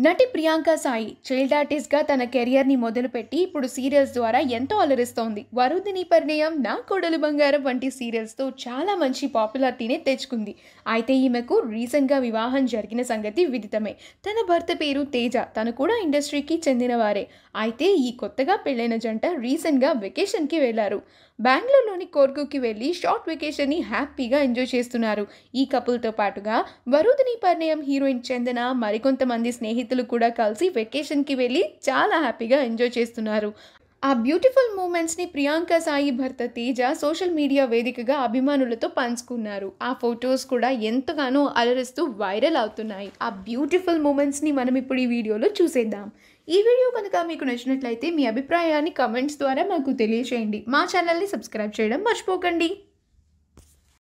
నటి ప్రియాంక సాయి చైల్డ్ ఆర్టిస్ట్‌గా తన కెరియర్‌ని మొదలుపెట్టి ఇప్పుడు సీరియల్స్ ద్వారా ఎంతో అలరిస్తోంది. 'వరుదిని పరిణయం', 'నా కోడలు బంగారం' వంటి సీరియల్స్‌తో చాలా మంచి పాపులారిటీని తెచ్చుకుంది. అయితే ఈమెకు రీసెంట్‌గా వివాహం జరిగిన సంగతి విదితమే. తన భర్త పేరు తేజ. తను కూడా ఇండస్ట్రీకి చెందినవారే. అయితే ఈ కొత్తగా పెళ్లైన జంట రీసెంట్‌గా వెకేషన్‌కి వెళ్లారు. బెంగుళూరులోని కోర్గ్‌కి వెళ్లి షార్ట్ వెకేషన్‌ని హ్యాపీగా ఎంజాయ్ చేస్తున్నారు. ఈ కపుల్‌తో పాటుగా 'వరుదిని పరిణయం' హీరోయిన్ చందన మరికొంతమంది స్నేహితులు కూడా కలిసి వెకేషన్‌కి వెళ్లి చాలా హ్యాపీగా ఎంజాయ్ చేస్తున్నారు. ఆ బ్యూటిఫుల్ మూమెంట్స్‌ని ప్రియాంక సాయి భర్త తేజ సోషల్ మీడియా వేదికగా అభిమానులతో పంచుకున్నారు. ఆ ఫొటోస్ కూడా ఎంతగానో అలరిస్తూ వైరల్ అవుతున్నాయి. ఆ బ్యూటిఫుల్ మూమెంట్స్‌ని మనం ఇప్పుడు ఈ వీడియోలో చూసేద్దాం. ఈ వీడియో కనుక మీకు నచ్చినట్లయితే మీ అభిప్రాయాన్ని కామెంట్స్ ద్వారా మాకు తెలియజేయండి. మా ఛానల్‌ని సబ్స్క్రైబ్ చేయడం మర్చిపోకండి.